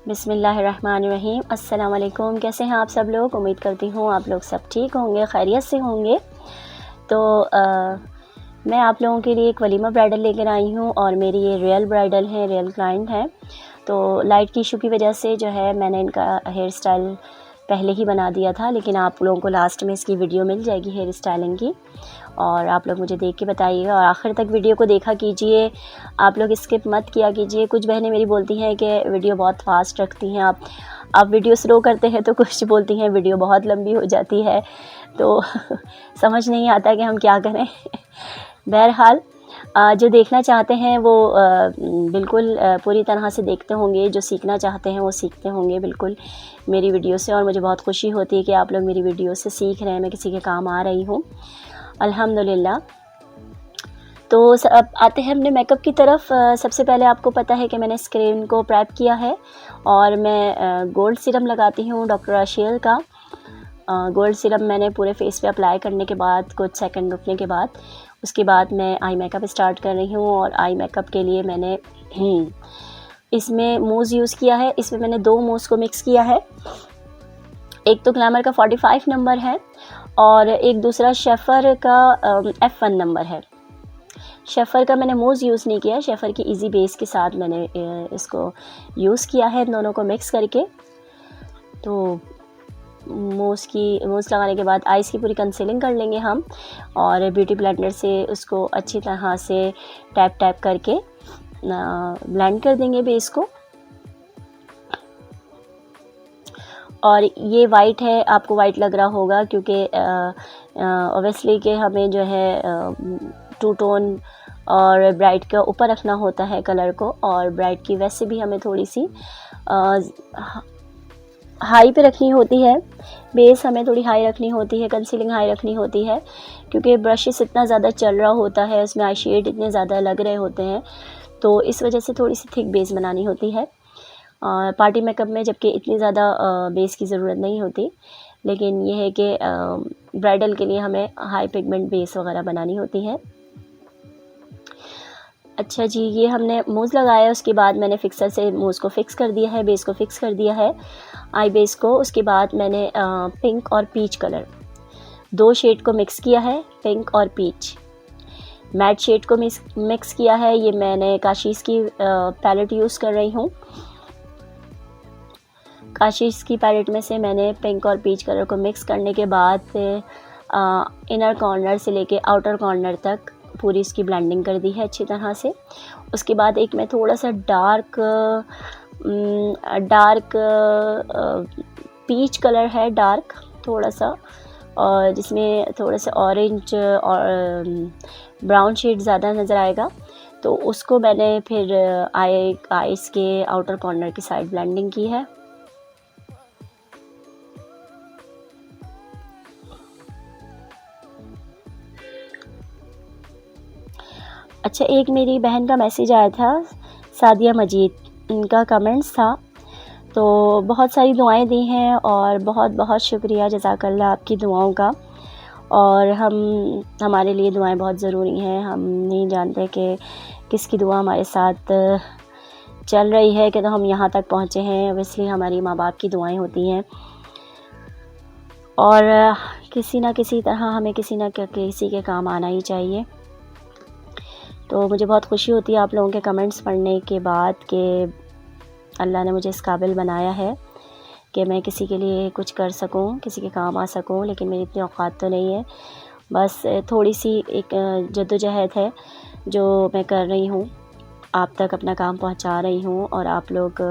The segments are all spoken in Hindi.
बिस्मिल्लाहिर्रहमानिर्रहीम। अस्सलाम वालेकुम। कैसे हैं आप सब लोग? उम्मीद करती हूँ आप लोग सब ठीक होंगे, खैरियत से होंगे। तो मैं आप लोगों के लिए एक वलीमा ब्राइडल लेकर आई हूँ और मेरी ये रियल ब्राइडल है, रियल क्लाइंट है। तो लाइट की इशू की वजह से जो है मैंने इनका हेयर स्टाइल पहले ही बना दिया था, लेकिन आप लोगों को लास्ट में इसकी वीडियो मिल जाएगी हेयर स्टाइलिंग की, और आप लोग मुझे देख के बताइएगा और आखिर तक वीडियो को देखा कीजिए। आप लोग स्किप मत किया कीजिए। कुछ बहनें मेरी बोलती हैं कि वीडियो बहुत फास्ट रखती हैं आप वीडियो स्लो करते हैं, तो कुछ बोलती हैं वीडियो बहुत लंबी हो जाती है, तो समझ नहीं आता कि हम क्या करें। बहरहाल जो देखना चाहते हैं वो बिल्कुल पूरी तरह से देखते होंगे, जो सीखना चाहते हैं वो सीखते होंगे बिल्कुल मेरी वीडियो से, और मुझे बहुत खुशी होती है कि आप लोग मेरी वीडियो से सीख रहे हैं, मैं किसी के काम आ रही हूँ, अल्हम्दुलिल्लाह। तो अब आते हैं अपने मेकअप की तरफ। सबसे पहले आपको पता है कि मैंने स्क्रीन को प्रेप किया है और मैं गोल्ड सीरम लगाती हूँ डॉक्टर आशियल का। गोल्ड सीरम मैंने पूरे फेस पे अप्लाई करने के बाद कुछ सेकंड रुकने के बाद उसके बाद मैं आई मेकअप स्टार्ट कर रही हूँ। और आई मेकअप के लिए मैंने इसमें मूज़ यूज़ किया है। इसमें मैंने 2 मूज़ को मिक्स किया है। एक तो ग्लैमर का 45 नंबर है और एक दूसरा शेफर का F1 नंबर है। शेफर का मैंने मूज़ यूज़ नहीं किया, शेफर की इजी बेस के साथ मैंने इसको यूज़ किया है, दोनों को मिक्स करके। तो मूज़ लगाने के बाद आइज़ की पूरी कंसीलिंग कर लेंगे हम, और ब्यूटी ब्लेंडर से उसको अच्छी तरह से टैप करके ब्लेंड कर देंगे बेस को। और ये वाइट है, आपको वाइट लग रहा होगा क्योंकि ऑब्वियसली कि हमें जो है टू टोन और ब्राइट के ऊपर रखना होता है कलर को, और ब्राइट की वैसे भी हमें थोड़ी सी हाई पे रखनी होती है। बेस हमें थोड़ी हाई रखनी होती है, कंसीलिंग हाई रखनी होती है, क्योंकि ब्रशेस इतना ज़्यादा चल रहा होता है, उसमें आई शेड इतने ज़्यादा लग रहे होते हैं, तो इस वजह से थोड़ी सी थिक बेस बनानी होती है पार्टी मेकअप में, जबकि इतनी ज़्यादा बेस की ज़रूरत नहीं होती। लेकिन ये है कि ब्राइडल के लिए हमें हाई पिगमेंट बेस वगैरह बनानी होती है। अच्छा जी, ये हमने मूज़ लगाया, उसके बाद मैंने फिक्सर से मूज़ को फिक्स कर दिया है, बेस को फिक्स कर दिया है, आई बेस को। उसके बाद मैंने पिंक और पीच कलर 2 शेड को मिक्स किया है, पिंक और पीच। मैट शेड को मिक्स किया है। ये मैंने काशीज़ की पैलेट यूज़ कर रही हूँ। काशीज़ की पैलेट में से मैंने पिंक और पीच कलर को मिक्स करने के बाद इनर कॉर्नर से लेके आउटर कॉर्नर तक पूरी इसकी ब्लेंडिंग कर दी है अच्छी तरह से। उसके बाद एक मैं थोड़ा सा डार्क पीच कलर है, डार्क थोड़ा सा, और जिसमें थोड़ा सा ऑरेंज और ब्राउन शेड ज़्यादा नज़र आएगा, तो उसको मैंने फिर आईज़ के आउटर कॉर्नर की साइड ब्लेंडिंग की है। अच्छा, एक मेरी बहन का मैसेज आया था, सादिया मजीद, इनका कमेंट्स था, तो बहुत सारी दुआएं दी हैं और बहुत बहुत शुक्रिया जज़ाकल्लाह आपकी दुआओं का। और हमारे लिए दुआएं बहुत ज़रूरी हैं। हम नहीं जानते कि किसकी दुआ हमारे साथ चल रही है कि तो हम यहाँ तक पहुँचे हैं। ऑब्वियसली हमारी माँ बाप की दुआएं होती हैं, और किसी ना किसी तरह हमें किसी ना किसी के काम आना ही चाहिए। तो मुझे बहुत खुशी होती है आप लोगों के कमेंट्स पढ़ने के बाद कि अल्लाह ने मुझे इस काबिल बनाया है कि मैं किसी के लिए कुछ कर सकूं, किसी के काम आ सकूं। लेकिन मेरी इतनी औकात तो नहीं है, बस थोड़ी सी एक जद्दोजहद है जो मैं कर रही हूँ, आप तक अपना काम पहुँचा रही हूँ, और आप लोग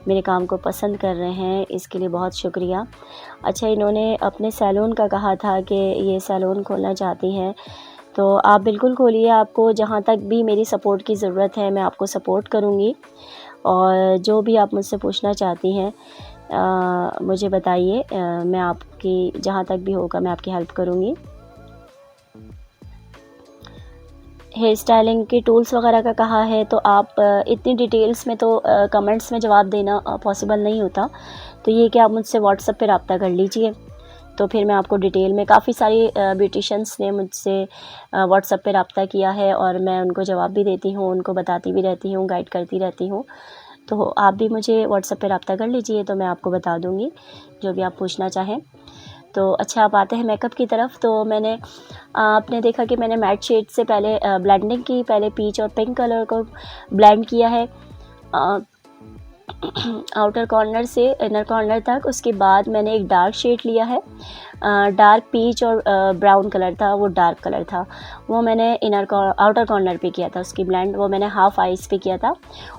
मेरे काम को पसंद कर रहे हैं, इसके लिए बहुत शुक्रिया। अच्छा, इन्होंने अपने सैलून का कहा था कि ये सैलून खोलना चाहती हैं, तो आप बिल्कुल खोलिए। आपको जहाँ तक भी मेरी सपोर्ट की ज़रूरत है मैं आपको सपोर्ट करूँगी, और जो भी आप मुझसे पूछना चाहती हैं मुझे बताइए, मैं आपकी जहाँ तक भी होगा मैं आपकी हेल्प करूँगी। हेयर स्टाइलिंग के टूल्स वगैरह का कहा है, तो आप इतनी डिटेल्स में तो कमेंट्स में जवाब देना पॉसिबल नहीं होता, तो ये कि आप मुझसे व्हाट्सएप पे रब्ता कर लीजिए, तो फिर मैं आपको डिटेल में, काफ़ी सारी ब्यूटिशन्स ने मुझसे व्हाट्सएप पे रब्ता किया है और मैं उनको जवाब भी देती हूँ, उनको बताती भी रहती हूँ, गाइड करती रहती हूँ। तो आप भी मुझे व्हाट्सएप पे रब्ता कर लीजिए, तो मैं आपको बता दूँगी जो भी आप पूछना चाहें। तो अच्छा, आप आते हैं मेकअप की तरफ। तो मैंने आपने देखा कि मैंने मैट शेड से पहले ब्लेंडिंग की, पहले पीच और पिंक कलर को ब्लेंड किया है आउटर कॉर्नर से इनर कॉर्नर तक। उसके बाद मैंने एक डार्क शेड लिया है, डार्क पीच और ब्राउन कलर था, वो डार्क कलर था, वो मैंने आउटर कॉर्नर पे किया था उसकी ब्लेंड, वो मैंने हाफ आइज़ पे किया था।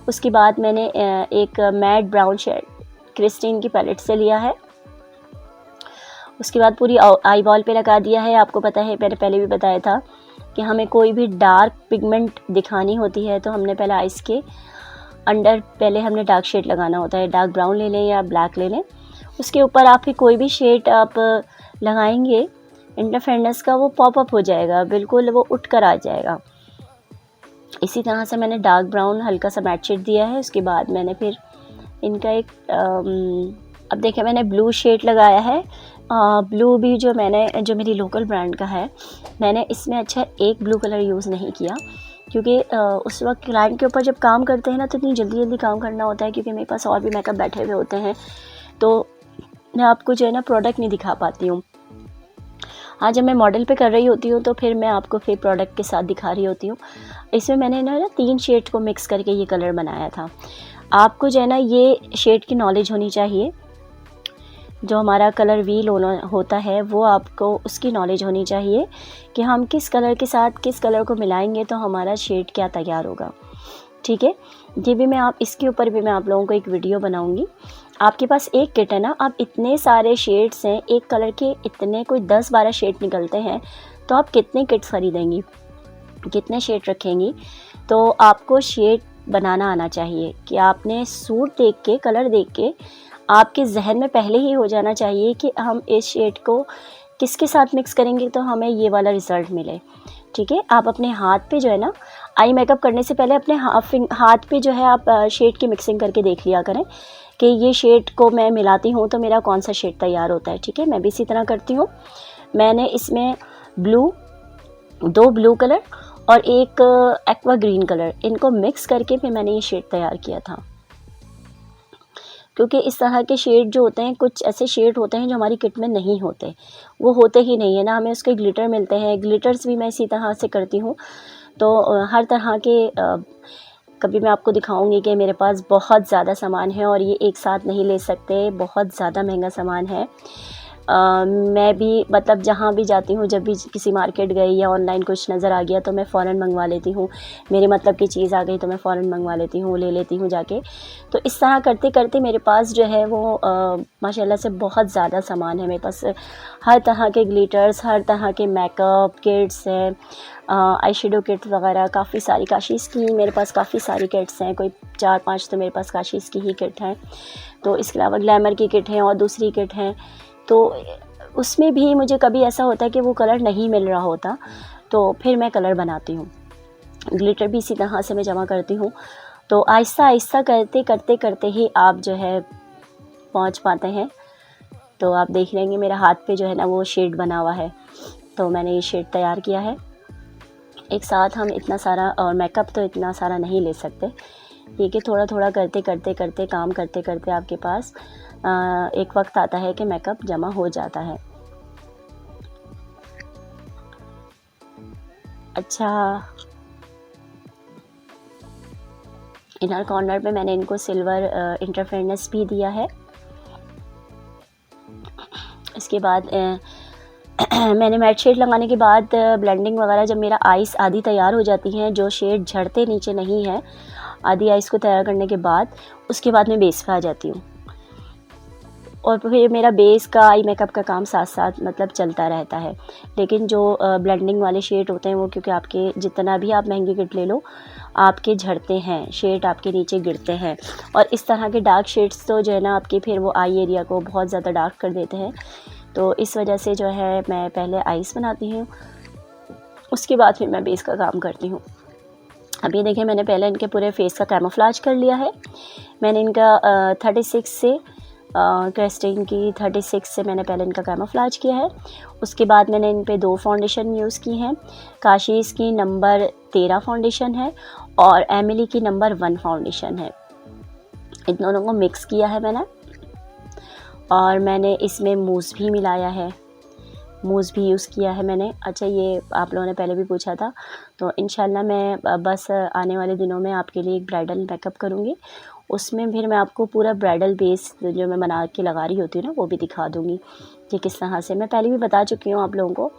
उसके बाद मैंने एक मैट ब्राउन शेड क्रिस्टीन की पैलेट से लिया है। उसके बाद पूरी आई बॉल पे लगा दिया है। आपको पता है, मैंने पहले भी बताया था कि हमें कोई भी डार्क पिगमेंट दिखानी होती है तो हमने पहले आइज़ के अंडर पहले हमने डार्क शेड लगाना होता है। डार्क ब्राउन ले लें या ब्लैक ले लें, उसके ऊपर आप ही कोई भी शेड आप लगाएंगे, इंटरफेरेंस का वो पॉपअप हो जाएगा, बिल्कुल वो उठ कर आ जाएगा। इसी तरह से मैंने डार्क ब्राउन हल्का सा मैट शेड दिया है। उसके बाद मैंने फिर इनका एक अब देखिए मैंने ब्लू शेड लगाया है। ब्लू भी जो मेरी लोकल ब्रांड का है, मैंने इसमें अच्छा एक ब्लू कलर यूज़ नहीं किया, क्योंकि उस वक्त क्लाइंट के ऊपर जब काम करते हैं ना तो इतनी जल्दी जल्दी काम करना होता है, क्योंकि मेरे पास और भी मेकअप बैठे हुए होते हैं, तो मैं आपको जो है ना प्रोडक्ट नहीं दिखा पाती हूँ। हाँ, जब मैं मॉडल पे कर रही होती हूँ तो फिर मैं आपको फिर प्रोडक्ट के साथ दिखा रही होती हूँ। इसमें मैंने ना 3 शेड को मिक्स करके ये कलर बनाया था। आपको जो है ना ये शेड की नॉलेज होनी चाहिए, जो हमारा कलर व्हील होता है वो आपको उसकी नॉलेज होनी चाहिए कि हम किस कलर के साथ किस कलर को मिलाएंगे तो हमारा शेड क्या तैयार होगा। ठीक है, ये भी इसके ऊपर भी मैं आप लोगों को एक वीडियो बनाऊंगी। आपके पास एक किट है ना, आप इतने सारे शेड्स हैं, एक कलर के इतने कोई 10-12 शेड निकलते हैं, तो आप कितने किट्स ख़रीदेंगी, कितने शेड रखेंगी। तो आपको शेड बनाना आना चाहिए कि आपने सूट देख के, कलर देख के आपके जहन में पहले ही हो जाना चाहिए कि हम इस शेड को किसके साथ मिक्स करेंगे तो हमें ये वाला रिज़ल्ट मिले। ठीक है, आप अपने हाथ पे जो है ना, आई मेकअप करने से पहले अपने हाथ पे जो है आप शेड की मिक्सिंग करके देख लिया करें कि ये शेड को मैं मिलाती हूँ तो मेरा कौन सा शेड तैयार होता है। ठीक है, मैं भी इसी तरह करती हूँ। मैंने इसमें 2 ब्लू कलर और एक एक्वा ग्रीन कलर, इनको मिक्स करके फिर मैंने ये शेड तैयार किया था। क्योंकि इस तरह के शेड जो होते हैं, कुछ ऐसे शेड होते हैं जो हमारी किट में नहीं होते, वो होते ही नहीं है ना, हमें उसके ग्लिटर मिलते हैं। ग्लिटर्स भी मैं इसी तरह से करती हूँ। तो हर तरह के कभी मैं आपको दिखाऊंगी कि मेरे पास बहुत ज़्यादा सामान है और ये एक साथ नहीं ले सकते, बहुत ज़्यादा महंगा सामान है। मैं भी मतलब जहाँ भी जाती हूँ, जब भी किसी मार्केट गई या ऑनलाइन कुछ नज़र आ गया तो मैं फ़ौरन मंगवा लेती हूँ। मेरे मतलब की चीज़ आ गई तो मैं फ़ौरन मंगवा लेती हूँ, ले लेती हूँ जाके। तो इस तरह करते करते मेरे पास जो है वो माशाल्लाह से बहुत ज़्यादा सामान है। मेरे पास हर तरह के ग्लिटर्स, हर तरह के मेकअप किट्स हैं, आई शेडो किट वगैरह काफ़ी सारी। काशीज़ की मेरे पास काफ़ी सारी किट्स हैं, कोई 4-5 तो मेरे पास काशीज़ की ही किट हैं। तो इसके अलावा ग्लैमर की किट हैं और दूसरी किट हैं। तो उसमें भी मुझे कभी ऐसा होता है कि वो कलर नहीं मिल रहा होता, तो फिर मैं कलर बनाती हूँ। ग्लिटर भी इसी तरह से मैं जमा करती हूँ। तो आहिस्ता आहिस्ता करते करते ही आप जो है पहुँच पाते हैं। तो आप देख लेंगे मेरे हाथ पे जो है ना वो शेड बना हुआ है, तो मैंने ये शेड तैयार किया है। एक साथ हम इतना सारा, और मेकअप तो इतना सारा नहीं ले सकते, ये कि थोड़ा थोड़ा करते काम करते करते आपके पास एक वक्त आता है कि मेकअप जमा हो जाता है। अच्छा, इनर कॉर्नर पे मैंने इनको सिल्वर इंटरफेरेंस भी दिया है। इसके बाद मैंने मैट शेड लगाने के बाद ब्लेंडिंग वगैरह, जब मेरा आइस आधी तैयार हो जाती हैं, जो शेड झड़ते नीचे नहीं है, आधी आइस को तैयार करने के बाद उसके बाद मैं बेस पे आ जाती हूँ। और फिर मेरा बेस का आई मेकअप का काम साथ साथ मतलब चलता रहता है। लेकिन जो ब्लेंडिंग वाले शेड होते हैं वो, क्योंकि आपके जितना भी आप महंगी किट ले लो, आपके झड़ते हैं, शेड आपके नीचे गिरते हैं। और इस तरह के डार्क शेड्स तो जो है ना आपके फिर वो आई एरिया को बहुत ज़्यादा डार्क कर देते हैं। तो इस वजह से जो है मैं पहले आइस बनाती हूँ, उसके बाद फिर मैं बेस का काम करती हूँ। अब ये देखिए, मैंने पहले इनके पूरे फेस का कैमोफ्लेज कर लिया है। मैंने इनका 36 से क्रिस्टीन की 36 से मैंने पहले इनका कैमोफ्लेज किया है। उसके बाद मैंने इन पे 2 फाउंडेशन यूज़ की हैं। काशीज़ की नंबर 13 फाउंडेशन है और एमिली की नंबर 1 फाउंडेशन है। इन दोनों को मिक्स किया है मैंने, और मैंने इसमें मूस भी मिलाया है, मूस भी यूज़ किया है मैंने। अच्छा, ये आप लोगों ने पहले भी पूछा था, तो इंशाल्लाह मैं बस आने वाले दिनों में आपके लिए एक ब्राइडल मेकअप करूँगी, उसमें फिर मैं आपको पूरा ब्राइडल बेस जो मैं बना के लगा रही होती हूँ ना, वो भी दिखा दूँगी कि किस तरह से। मैं पहले भी बता चुकी हूँ आप लोगों को,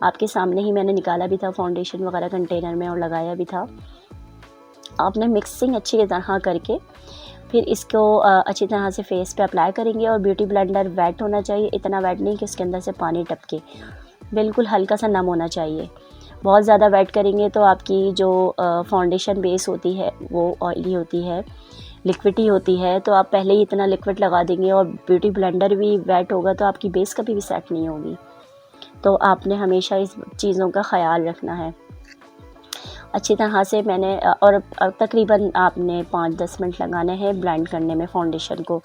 आपके सामने ही मैंने निकाला भी था फाउंडेशन वगैरह कंटेनर में और लगाया भी था। आपने मिक्सिंग अच्छी तरह करके फिर इसको अच्छी तरह से फेस पे अप्लाई करेंगे। और ब्यूटी ब्लेंडर वेट होना चाहिए, इतना वेट नहीं कि उसके अंदर से पानी टपके, बिल्कुल हल्का सा नम होना चाहिए। बहुत ज़्यादा वेट करेंगे तो आपकी जो फाउंडेशन बेस होती है वो ऑयली होती है, लिक्विडी होती है, तो आप पहले ही इतना लिक्विड लगा देंगे और ब्यूटी ब्लेंडर भी वेट होगा तो आपकी बेस कभी भी सेट नहीं होगी। तो आपने हमेशा इस चीज़ों का ख़याल रखना है अच्छी तरह से। मैंने और तकरीबन आपने 5-10 मिनट लगाने हैं ब्लेंड करने में फाउंडेशन को,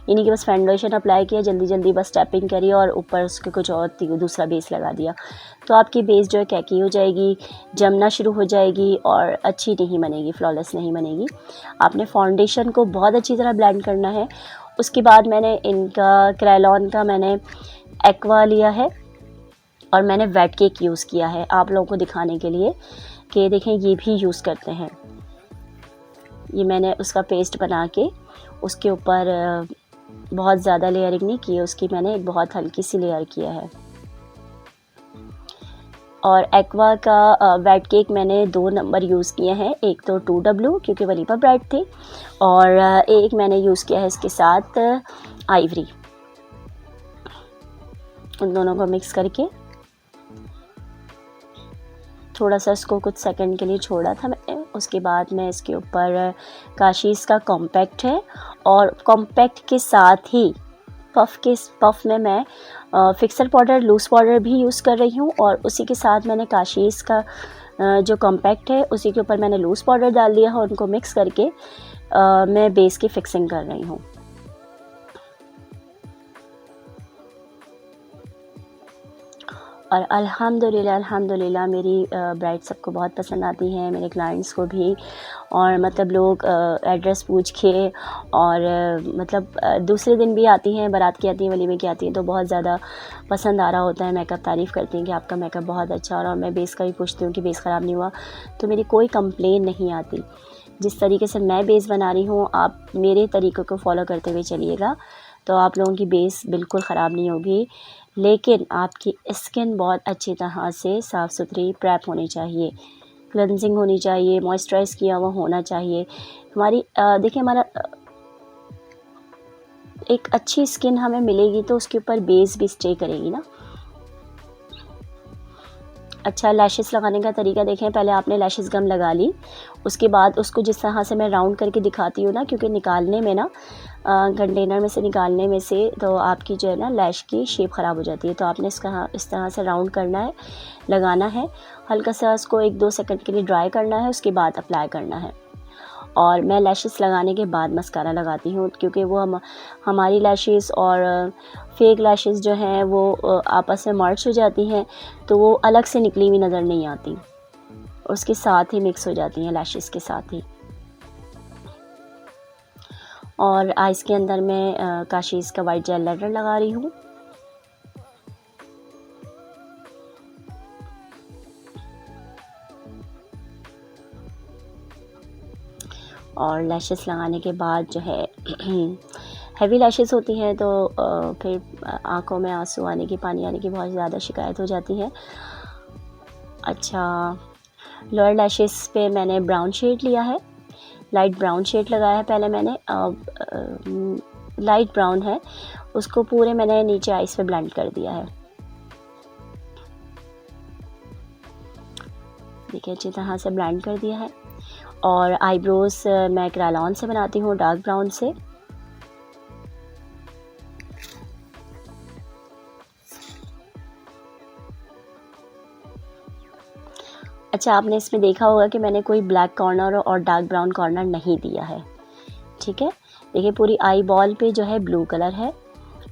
यानी कि बस फाउंडेशन अप्लाई किया, जल्दी जल्दी बस टैपिंग करी और ऊपर उसके कुछ और दूसरा बेस लगा दिया, तो आपकी बेस जो है कैकी हो जाएगी, जमना शुरू हो जाएगी और अच्छी नहीं बनेगी, फ्लॉलेस नहीं बनेगी। आपने फाउंडेशन को बहुत अच्छी तरह ब्लेंड करना है। उसके बाद मैंने इनका क्रेलॉन का मैंने एक्वा लिया है और मैंने वेट केक यूज़ किया है आप लोगों को दिखाने के लिए कि देखें ये भी यूज़ करते हैं। ये मैंने उसका पेस्ट बना के उसके ऊपर बहुत ज़्यादा लेयरिंग नहीं की है, उसकी मैंने एक बहुत हल्की सी लेयर किया है। और एक्वा का वेट केक मैंने 2 नंबर यूज़ किए हैं, एक तो 2W क्योंकि वलीमा ब्राइड थी, और एक मैंने यूज़ किया है इसके साथ आइवरी। उन दोनों को मिक्स करके थोड़ा सा इसको कुछ सेकंड के लिए छोड़ा था मैंने। उसके बाद मैं इसके ऊपर काशीज़ का कॉम्पैक्ट है, और कॉम्पैक्ट के साथ ही पफ़ में मैं फिक्सर पाउडर, लूज़ पाउडर भी यूज़ कर रही हूँ, और उसी के साथ मैंने काशीज़ का जो कॉम्पैक्ट है उसी के ऊपर मैंने लूज़ पाउडर डाल दिया है। उनको मिक्स करके मैं बेस की फिक्सिंग कर रही हूँ। और अल्हम्दुलिल्लाह मेरी ब्राइड सबको बहुत पसंद आती हैं, मेरे क्लाइंट्स को भी। और मतलब लोग एड्रेस पूछ के और मतलब दूसरे दिन भी आती हैं, बारात की आती हैं, वलीमे की आती हैं, तो बहुत ज़्यादा पसंद आ रहा होता है मेकअप। तारीफ़ करती हैं कि आपका मेकअप बहुत अच्छा, और मैं बेस का भी पूछती हूँ कि बेस ख़राब नहीं हुआ, तो मेरी कोई कंप्लेन नहीं आती। जिस तरीके से मैं बेस बना रही हूँ, आप मेरे तरीक़ों को फॉलो करते हुए चलिएगा तो आप लोगों की बेस बिल्कुल ख़राब नहीं होगी। लेकिन आपकी स्किन बहुत अच्छी तरह से साफ़ सुथरी प्रेप होनी चाहिए, क्लेंजिंग होनी चाहिए, मॉइस्चराइज़ किया हुआ होना चाहिए। हमारी देखिए हमारा एक अच्छी स्किन हमें मिलेगी तो उसके ऊपर बेस भी स्टे करेगी ना। अच्छा, लैशेस लगाने का तरीका देखें। पहले आपने लैशेस गम लगा ली, उसके बाद उसको जिस तरह से मैं राउंड करके दिखाती हूँ ना, क्योंकि निकालने में ना कंटेनर में से निकालने में से तो आपकी जो है ना लैश की शेप ख़राब हो जाती है, तो आपने इसका इस तरह से राउंड करना है, लगाना है, हल्का सा उसको 1-2 सेकंड के लिए ड्राई करना है, उसके बाद अप्लाई करना है। और मैं लैशेस लगाने के बाद मस्कारा लगाती हूँ, क्योंकि वो हमारी लैशेस और फेक लैशेस जो हैं वो आपस में मर्ज हो जाती हैं, तो वो अलग से निकली हुई नज़र नहीं आती, उसके साथ ही मिक्स हो जाती हैं लैशेस के साथ ही। और आइज़ के अंदर मैं काशीज़ का वाइट जेल लेटर लगा रही हूँ। और लैशेस लगाने के बाद जो है हैवी लैशेस होती हैं तो फिर आंखों में आंसू आने की, पानी आने की बहुत ज़्यादा शिकायत हो जाती है। अच्छा, लोअर लैशेस पे मैंने ब्राउन शेड लिया है, लाइट ब्राउन शेड लगाया है पहले मैंने, लाइट ब्राउन है, उसको पूरे मैंने नीचे आइज़ पे ब्लेंड कर दिया है। देखिए अच्छी तरह से ब्लेंड कर दिया है। और आईब्रोज मैं क्रेलॉन से बनाती हूँ, डार्क ब्राउन से। अच्छा, आपने इसमें देखा होगा कि मैंने कोई ब्लैक कॉर्नर और डार्क ब्राउन कॉर्नर नहीं दिया है, ठीक है। देखिए पूरी आई बॉल पे जो है ब्लू कलर है,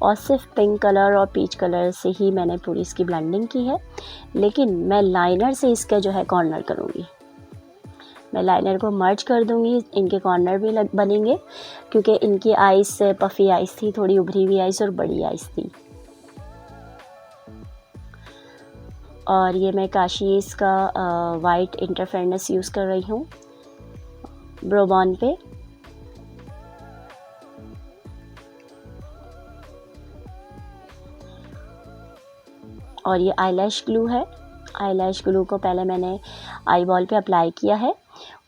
और सिर्फ पिंक कलर और पीच कलर से ही मैंने पूरी इसकी ब्लेंडिंग की है, लेकिन मैं लाइनर से इसका जो है कॉर्नर करूँगी। मैं लाइनर को मर्ज कर दूंगी। इनके कॉर्नर भी बनेंगे क्योंकि इनकी आइज़ पफ़ी आइज़ थी, थोड़ी उभरी हुई आइज़ और बड़ी आइज़ थी। और ये मैं काशीज़ का वाइट इंटरफेरेंस यूज़ कर रही हूँ ब्रो बॉन पे। और ये आईलैश ग्लू है। आईलैश ग्लू को पहले मैंने आई बॉल पे अप्लाई किया है,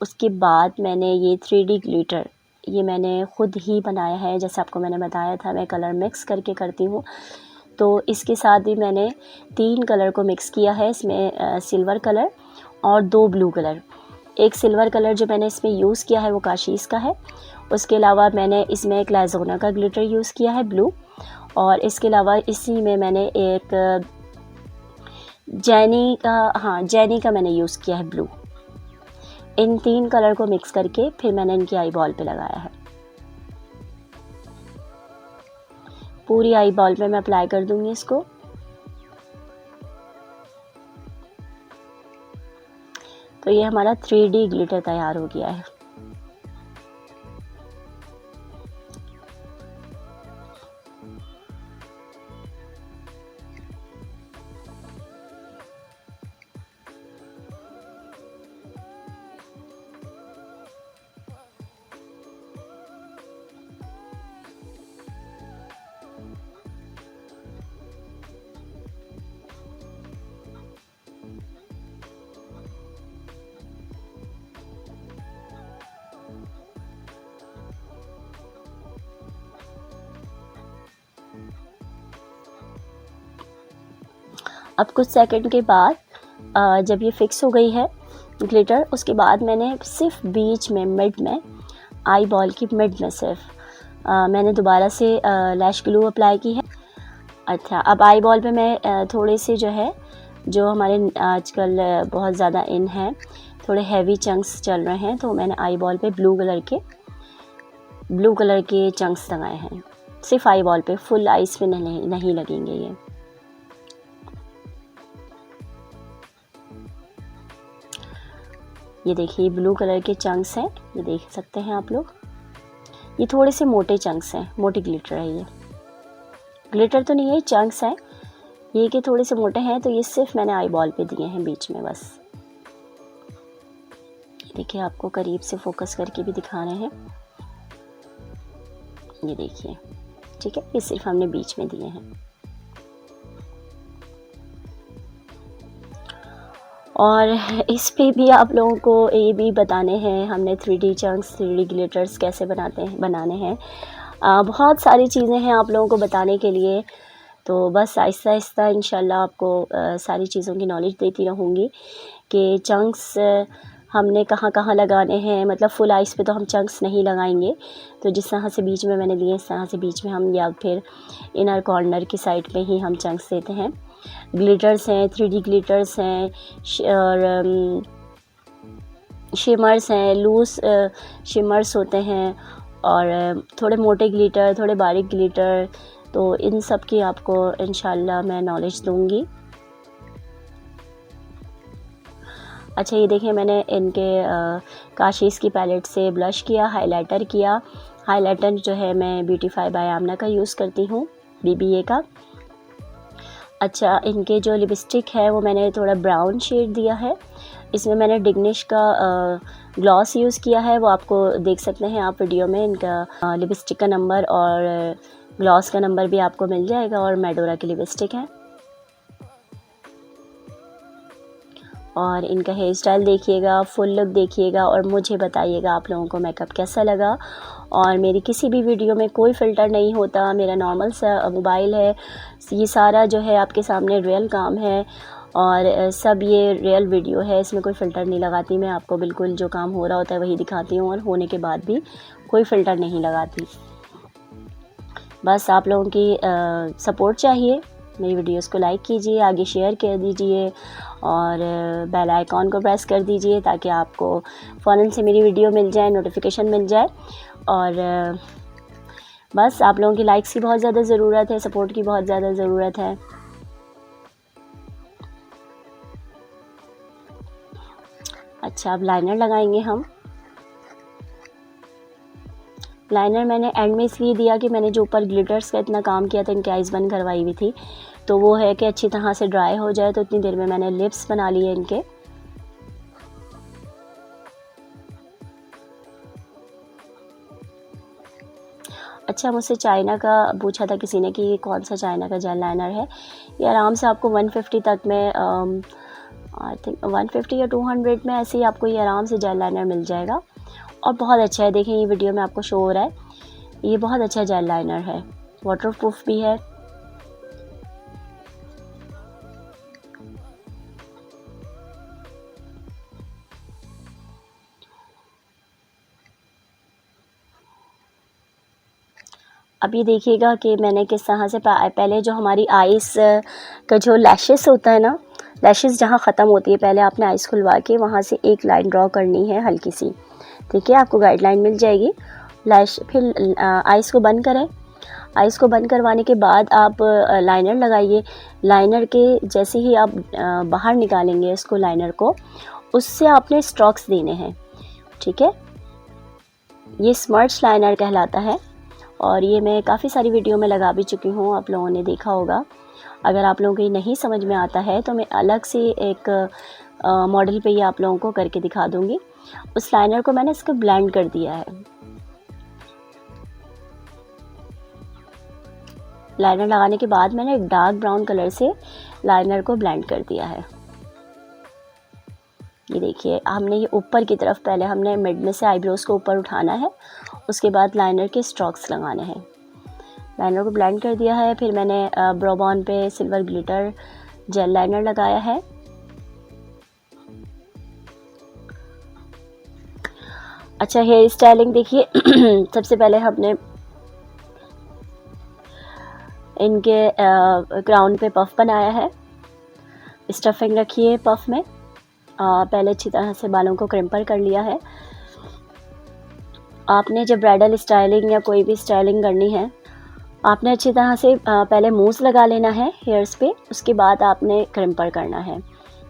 उसके बाद मैंने ये 3D ग्लिटर ये मैंने ख़ुद ही बनाया है। जैसे आपको मैंने बताया था मैं कलर मिक्स करके करती हूँ, तो इसके साथ भी मैंने 3 कलर को मिक्स किया है। इसमें सिल्वर कलर और 2 ब्लू कलर। एक सिल्वर कलर जो मैंने इसमें यूज़ किया है वो काशीज़ का है। उसके अलावा मैंने इसमें एक लाइज़ोना का ग्लिटर यूज़ किया है ब्लू, और इसके अलावा इसी में मैंने एक जेनी का मैंने यूज़ किया है ब्लू। इन 3 कलर को मिक्स करके फिर मैंने इनकी आई बॉल पे लगाया है। पूरी आई बॉल पे मैं अप्लाई कर दूंगी इसको। तो ये हमारा 3D ग्लिटर तैयार हो गया है। अब कुछ सेकंड के बाद जब ये फिक्स हो गई है ग्लिटर, उसके बाद मैंने सिर्फ बीच में मिड में आई बॉल की मिड में सिर्फ मैंने दोबारा से लैश ग्लू अप्लाई की है। अच्छा, अब आई बॉल पे मैं थोड़े से जो हमारे आजकल बहुत ज़्यादा इन है, थोड़े हैवी चंक्स चल रहे हैं, तो मैंने आई बॉल पे ब्लू कलर के चंक्स लगाए हैं। सिर्फ आई बॉल पे, फुल आइस पे नहीं लगेंगे ये। ये देखिए ब्लू कलर के चंक्स हैं, ये देख सकते हैं आप लोग। ये थोड़े से मोटे चंक्स हैं, मोटी ग्लिटर है ये। ग्लिटर तो नहीं है, चंक्स हैं ये कि थोड़े से मोटे हैं। तो ये सिर्फ मैंने आई बॉल पे दिए हैं बीच में बस। देखिए आपको करीब से फोकस करके भी दिखा रहे हैं, ये देखिए, ठीक है। ये सिर्फ हमने बीच में दिए हैं। और इस पे भी आप लोगों को ये भी बताने हैं हमने 3D चंक्स 3D ग्लिटर्स कैसे बनाने हैं। बहुत सारी चीज़ें हैं आप लोगों को बताने के लिए, तो बस आहिस्ता आहिस्ता इंशाल्लाह आपको सारी चीज़ों की नॉलेज देती रहूँगी कि चंक्स हमने कहाँ कहाँ लगाने हैं। मतलब फुल आइस पे तो हम चंक्स नहीं लगाएंगे, तो जिस तरह से बीच में मैंने दिए इस तरह से बीच में हम, या फिर इनर कॉर्नर की साइड पे ही हम चंक्स देते हैं। ग्लिटर्स हैं, 3D ग्लिटर्स हैं और शिमर्स हैं, लूज शिमर्स होते हैं, और थोड़े मोटे ग्लिटर, थोड़े बारीक ग्लिटर। तो इन सब की आपको इंशाल्लाह मैं नॉलेज दूंगी। अच्छा, ये देखिए मैंने इनके काशीज़ की पैलेट से ब्लश किया, हाइलाइटर किया। हाइलाइटर जो है मैं ब्यूटीफाई बाय आमना का यूज़ करती हूँ, BBA का। अच्छा, इनके जो लिपस्टिक है वो मैंने थोड़ा ब्राउन शेड दिया है। इसमें मैंने डिग्निश का ग्लॉस यूज़ किया है, वो आपको देख सकते हैं आप वीडियो में। इनका लिपस्टिक का नंबर और ग्लॉस का नंबर भी आपको मिल जाएगा। और मेडोरा की लिपस्टिक है। और इनका हेयर स्टाइल देखिएगा, फुल लुक देखिएगा और मुझे बताइएगा आप लोगों को मेकअप कैसा लगा। और मेरी किसी भी वीडियो में कोई फ़िल्टर नहीं होता, मेरा नॉर्मल सा मोबाइल है। ये सारा जो है आपके सामने रियल काम है और सब ये रियल वीडियो है, इसमें कोई फ़िल्टर नहीं लगाती मैं। आपको बिल्कुल जो काम हो रहा होता है वही दिखाती हूँ, और होने के बाद भी कोई फ़िल्टर नहीं लगाती। बस आप लोगों की सपोर्ट चाहिए। मेरी वीडियोस को लाइक कीजिए, आगे शेयर कर दीजिए और बेल आइकॉन को प्रेस कर दीजिए ताकि आपको फ़ौरन से मेरी वीडियो मिल जाए, नोटिफिकेशन मिल जाए। और बस आप लोगों की लाइक्स की बहुत ज़्यादा ज़रूरत है, सपोर्ट की बहुत ज़्यादा ज़रूरत है। अच्छा, अब लाइनर लगाएंगे हम। लाइनर मैंने एंड में इसलिए दिया कि मैंने जो ऊपर ग्लिटर्स का इतना काम किया था, इनकी आइज़ बंद करवाई हुई थी, तो वो है कि अच्छी तरह से ड्राई हो जाए। तो इतनी देर में मैंने लिप्स बना लिए इनके। अच्छा, मुझसे चाइना का पूछा था किसी ने कि ये कौन सा चाइना का जेल लाइनर है। ये आराम से आपको 150 तक में, आई थिंक 150 या 200 में ऐसे ही आपको ये आराम से जेल लाइनर मिल जाएगा। और बहुत अच्छा है, देखें ये वीडियो में आपको शो हो रहा है, ये बहुत अच्छा जेल लाइनर है, वाटरप्रूफ भी है। अब ये देखिएगा कि मैंने किस तरह से पहले जो हमारी आइज़ का जो लैशेस होता है ना, लैशेस जहाँ ख़त्म होती है, पहले आपने आइज़ खुलवा के वहाँ से एक लाइन ड्रॉ करनी है हल्की सी, ठीक है, आपको गाइडलाइन मिल जाएगी। फिर आइज़ को बंद करें। आइज़ को बंद करवाने के बाद आप लाइनर लगाइए। लाइनर के जैसे ही आप बाहर निकालेंगे इसको, लाइनर को, उससे आपने स्ट्रोक्स देने हैं, ठीक है। ये स्मर्च लाइनर कहलाता है और ये मैं काफ़ी सारी वीडियो में लगा भी चुकी हूँ, आप लोगों ने देखा होगा। अगर आप लोगों को ये नहीं समझ में आता है तो मैं अलग से एक मॉडल पे ये आप लोगों को करके दिखा दूँगी। उस लाइनर को मैंने इसको ब्लेंड कर दिया है। लाइनर लगाने के बाद मैंने एक डार्क ब्राउन कलर से लाइनर को ब्लेंड कर दिया है। ये देखिए, हमने ये ऊपर की तरफ, पहले हमने मिड में से आईब्रोज को ऊपर उठाना है, उसके बाद लाइनर के स्ट्रोक्स लगाने हैं। लाइनर को ब्लेंड कर दिया है। फिर मैंने ब्रो बोन पे सिल्वर ग्लिटर जेल लाइनर लगाया है। अच्छा, हेयर स्टाइलिंग देखिए। सबसे पहले हमने इनके क्राउन पे पफ बनाया है। स्टफिंग रखी है पफ में। पहले अच्छी तरह से बालों को क्रिम्पर कर लिया है। आपने जब ब्राइडल स्टाइलिंग या कोई भी स्टाइलिंग करनी है, आपने अच्छी तरह से पहले मूव्स लगा लेना है हेयर्स पे, उसके बाद आपने क्रिम्पर करना है,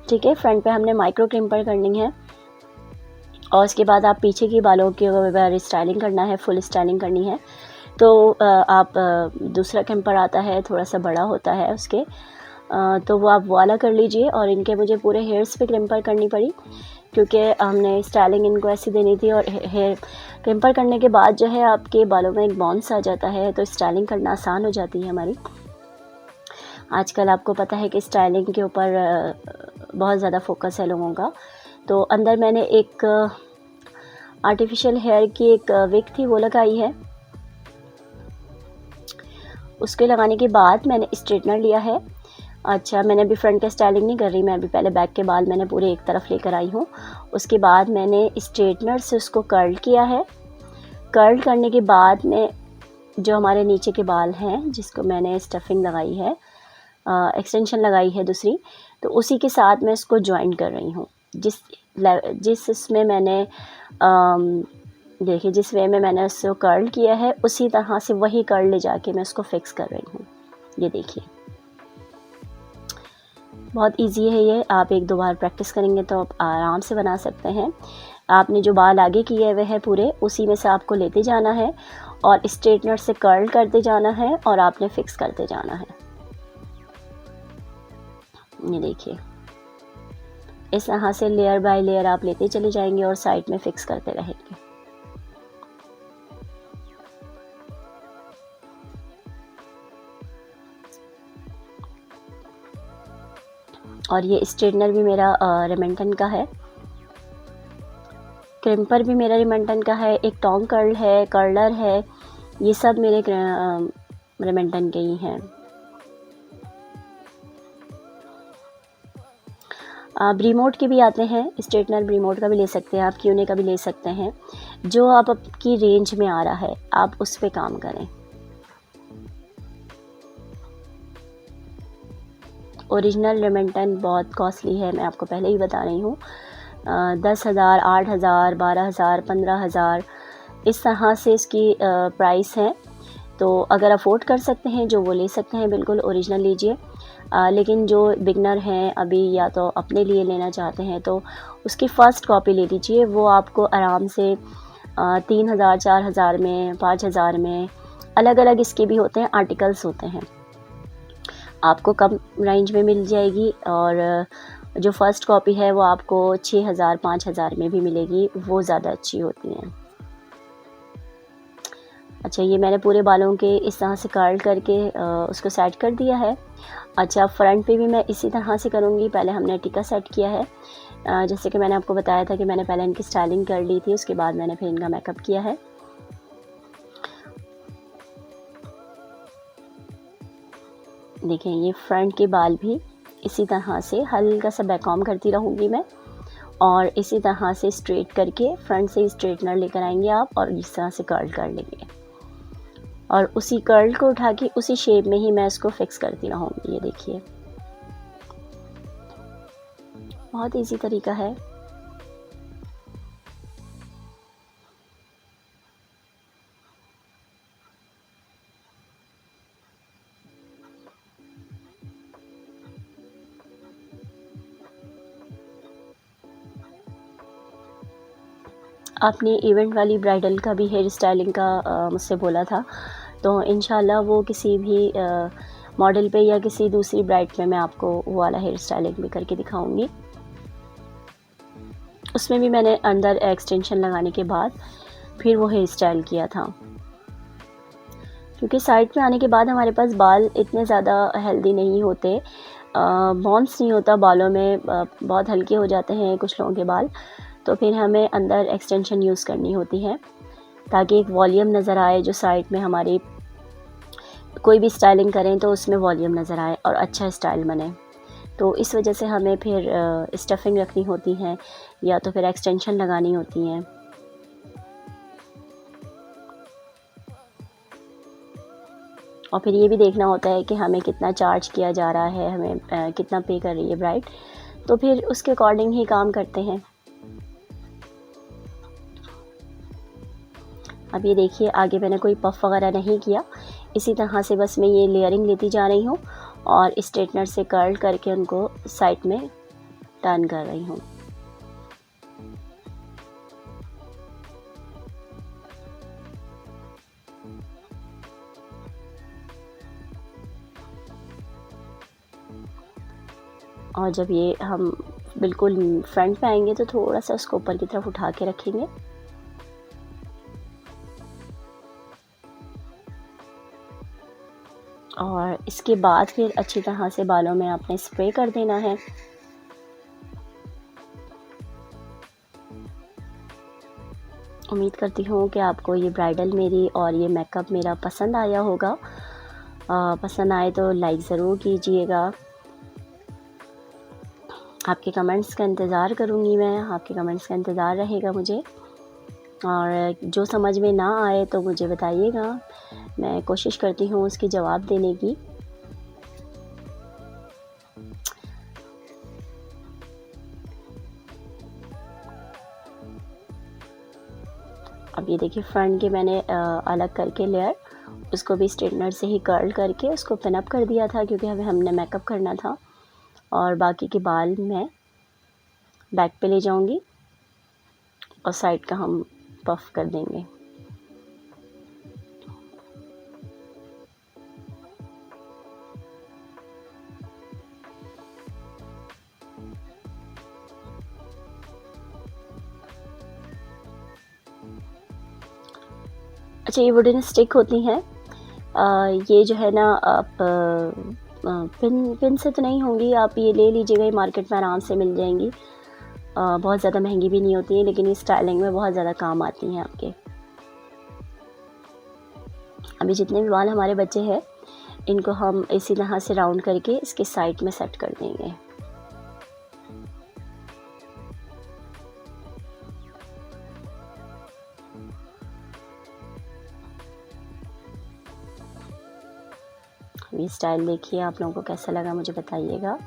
ठीक है। फ्रंट पे हमने माइक्रो क्रिम्पर करनी है और उसके बाद आप पीछे की बालों की स्टाइलिंग करना है, फुल स्टाइलिंग करनी है। तो आप दूसरा क्रिम्पर आता है, थोड़ा सा बड़ा होता है उसके, तो वो आप वाला कर लीजिए। और इनके मुझे पूरे हेयर्स पे क्रिम्पर करनी पड़ी क्योंकि हमने स्टाइलिंग इनको ऐसी देनी थी। और हेयर क्रिम्पर करने के बाद जो है आपके बालों में एक बाउंस आ जाता है, तो स्टाइलिंग करना आसान हो जाती है हमारी। आजकल आपको पता है कि स्टाइलिंग के ऊपर बहुत ज़्यादा फोकस है लोगों का। तो अंदर मैंने एक आर्टिफिशियल हेयर की एक विग थी, वो लगाई है। उसके लगाने के बाद मैंने स्ट्रेटनर लिया है। अच्छा, मैंने अभी फ्रंट का स्टाइलिंग नहीं कर रही, मैं अभी पहले बैक के बाल मैंने पूरे एक तरफ लेकर आई हूँ। उसके बाद मैंने स्ट्रेटनर से उसको कर्ल किया है। कर्ल करने के बाद में जो हमारे नीचे के बाल हैं, जिसको मैंने स्टफिंग लगाई है, एक्सटेंशन लगाई है दूसरी, तो उसी के साथ मैं इसको ज्वाइन कर रही हूँ। जिस इसमें मैंने देखिए, जिस वे में मैंने उसको कर्ल किया है, उसी तरह से वही कर्ल ले जाके मैं उसको फिक्स कर रही हूँ। ये देखिए, बहुत इजी है ये। आप एक दो बार प्रैक्टिस करेंगे तो आप आराम से बना सकते हैं। आपने जो बाल आगे किए हुए हैं पूरे, उसी में से आपको लेते जाना है और स्ट्रेटनर से कर्ल करते जाना है और आपने फिक्स करते जाना है। ये देखिए, इस तरह से लेयर बाय लेयर आप लेते चले जाएंगे और साइड में फिक्स करते रहेंगे। और ये स्ट्रेटनर भी मेरा रेमेंटन का है, क्रिम्पर भी मेरा रेमेंटन का है, एक टोंग कर्ल है, कर्लर है, ये सब मेरे रेमेंटन के ही हैं। ब्रीमोट के भी आते हैं स्ट्रेटनर, ब्रीमोट का भी ले सकते हैं आप, क्यूने का भी ले सकते हैं। जो आपकी रेंज में आ रहा है आप उस पे काम करें। ओरिजिनल रेमेंटन बहुत कॉस्टली है, मैं आपको पहले ही बता रही हूँ। 10,000, 8,000, 12,000, 15,000 इस तरह से इसकी प्राइस है। तो अगर अफोर्ड कर सकते हैं जो, वो ले सकते हैं, बिल्कुल ओरिजिनल लीजिए। लेकिन जो बिगनर हैं अभी या तो अपने लिए लेना चाहते हैं तो उसकी फ़र्स्ट कॉपी ले लीजिए। वो आपको आराम से 3000 4000 में 5000 में अलग अलग इसके भी होते हैं, आर्टिकल्स होते हैं, आपको कम रेंज में मिल जाएगी। और जो फ़र्स्ट कॉपी है वो आपको 6000 5000 में भी मिलेगी, वो ज़्यादा अच्छी होती हैं। अच्छा, ये मैंने पूरे बालों के इस तरह से कर्ल करके उसको सेट कर दिया है। अच्छा, फ्रंट पे भी मैं इसी तरह से करूँगी। पहले हमने टिक्का सेट किया है, जैसे कि मैंने आपको बताया था कि मैंने पहले इनकी स्टाइलिंग कर ली थी, उसके बाद मैंने फिर इनका मेकअप किया है। देखें, ये फ्रंट के बाल भी इसी तरह से हल्का सा बैककॉम करती रहूँगी मैं, और इसी तरह से स्ट्रेट करके फ्रंट से स्ट्रेटनर लेकर आएंगे आप, और इस तरह से कर्ल कर लेंगे, और उसी कर्ल को उठा के उसी शेप में ही मैं इसको फिक्स करती रहूँगी। ये देखिए, बहुत इजी तरीका है। आपने इवेंट वाली ब्राइडल का भी हेयर स्टाइलिंग का मुझसे बोला था, तो इंशाल्लाह वो किसी भी मॉडल पे या किसी दूसरी ब्राइड में मैं आपको वो वाला हेयर स्टाइलिंग भी करके दिखाऊंगी। उसमें भी मैंने अंदर एक्सटेंशन लगाने के बाद फिर वो हेयर स्टाइल किया था, क्योंकि साइड में आने के बाद हमारे पास बाल इतने ज़्यादा हेल्दी नहीं होते, बॉन्स नहीं होता बालों में, बहुत हल्के हो जाते हैं कुछ लोगों के बाल, तो फिर हमें अंदर एक्सटेंशन यूज़ करनी होती है ताकि एक वॉल्यूम नज़र आए, जो साइड में हमारी कोई भी स्टाइलिंग करें तो उसमें वॉल्यूम नज़र आए और अच्छा स्टाइल बने। तो इस वजह से हमें फिर स्टफिंग रखनी होती है या तो फिर एक्सटेंशन लगानी होती हैं। और फिर ये भी देखना होता है कि हमें कितना चार्ज किया जा रहा है, हमें कितना पे कर रही है ब्राइड, तो फिर उसके अकॉर्डिंग ही काम करते हैं। अब ये देखिए, आगे मैंने कोई पफ वगैरह नहीं किया, इसी तरह से बस मैं ये लेयरिंग लेती जा रही हूँ और स्ट्रेटनर से कर्ल करके उनको साइड में टर्न कर रही हूँ। और जब ये हम बिल्कुल फ्रंट पे आएंगे तो थोड़ा सा उसको ऊपर की तरफ उठा के रखेंगे। और इसके बाद फिर अच्छी तरह से बालों में आपने स्प्रे कर देना है। उम्मीद करती हूँ कि आपको ये ब्राइडल मेरी और ये मेकअप मेरा पसंद आया होगा। पसंद आए तो लाइक ज़रूर कीजिएगा। आपके कमेंट्स का इंतज़ार करूँगी मैं, आपके कमेंट्स का इंतज़ार रहेगा मुझे, और जो समझ में ना आए तो मुझे बताइएगा, मैं कोशिश करती हूँ उसकी जवाब देने की। अब ये देखिए, फ्रंट के मैंने अलग करके लेयर, उसको भी स्ट्रेटनर से ही कर्ल करके उसको पिन अप कर दिया था, क्योंकि हमने मेकअप करना था। और बाकी के बाल मैं बैक पे ले जाऊंगी और साइड का हम पफ कर देंगे। अच्छा, ये वुडन स्टिक होती हैं, ये जो है ना, आप पिन से तो नहीं होंगी, आप ये ले लीजिएगा, ये मार्केट में आराम से मिल जाएंगी। बहुत ज़्यादा महंगी भी नहीं होती है, लेकिन ये स्टाइलिंग में बहुत ज़्यादा काम आती हैं आपके। अभी जितने भी बाल हमारे बचे हैं, इनको हम इसी तरह से राउंड करके इसके साइड में सेट कर देंगे। ये स्टाइल देखिए, आप लोगों को कैसा लगा मुझे बताइएगा।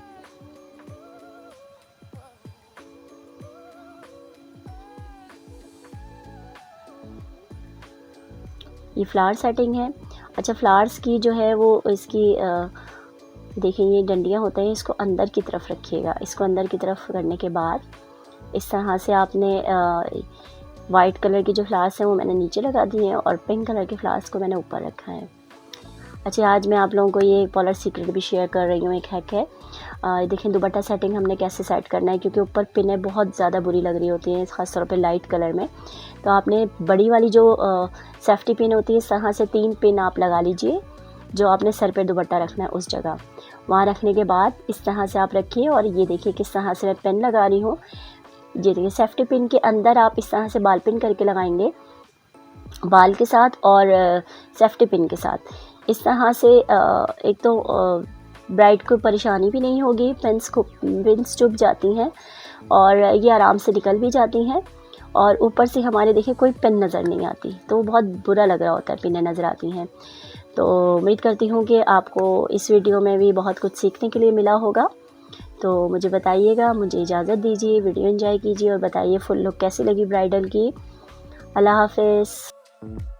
ये फ्लावर सेटिंग है। अच्छा, फ्लावर्स की जो है वो इसकी देखिए ये डंडियाँ होते हैं, इसको अंदर की तरफ रखिएगा। इसको अंदर की तरफ करने के बाद इस तरह से आपने वाइट कलर की जो फ्लावर्स हैं वो मैंने नीचे लगा दी हैं और पिंक कलर के फ्लावर्स को मैंने ऊपर रखा है। अच्छा, आज मैं आप लोगों को ये पॉलर सीक्रेट भी शेयर कर रही हूँ, एक हैक है। देखें दुपट्टा सेटिंग हमने कैसे सेट करना है, क्योंकि ऊपर पिनें बहुत ज़्यादा बुरी लग रही होती हैं, ख़ास तौर पे लाइट कलर में। तो आपने बड़ी वाली जो सेफ्टी पिन होती है, इस तरह से 3 पिन आप लगा लीजिए, जो आपने सर पे दुपट्टा रखना है उस जगह। वहाँ रखने के बाद इस तरह से आप रखिए और ये देखिए किस तरह से मैं पिन लगा रही हूँ। ये देखिए सेफ्टी पिन के अंदर आप इस तरह से बाल पिन करके लगाएंगे, बाल के साथ और सेफ्टी पिन के साथ। इस तरह से एक तो ब्राइड को परेशानी भी नहीं होगी, पिन्स चुभ जाती हैं और ये आराम से निकल भी जाती हैं, और ऊपर से हमारे देखिए कोई पिन नज़र नहीं आती, तो बहुत बुरा लग रहा होता है पिनें नज़र आती हैं। तो उम्मीद करती हूँ कि आपको इस वीडियो में भी बहुत कुछ सीखने के लिए मिला होगा। तो मुझे बताइएगा, मुझे इजाज़त दीजिए, वीडियो एंजॉय कीजिए और बताइए फुल लुक कैसी लगी ब्राइडल की। अल्लाह हाफ़िज़।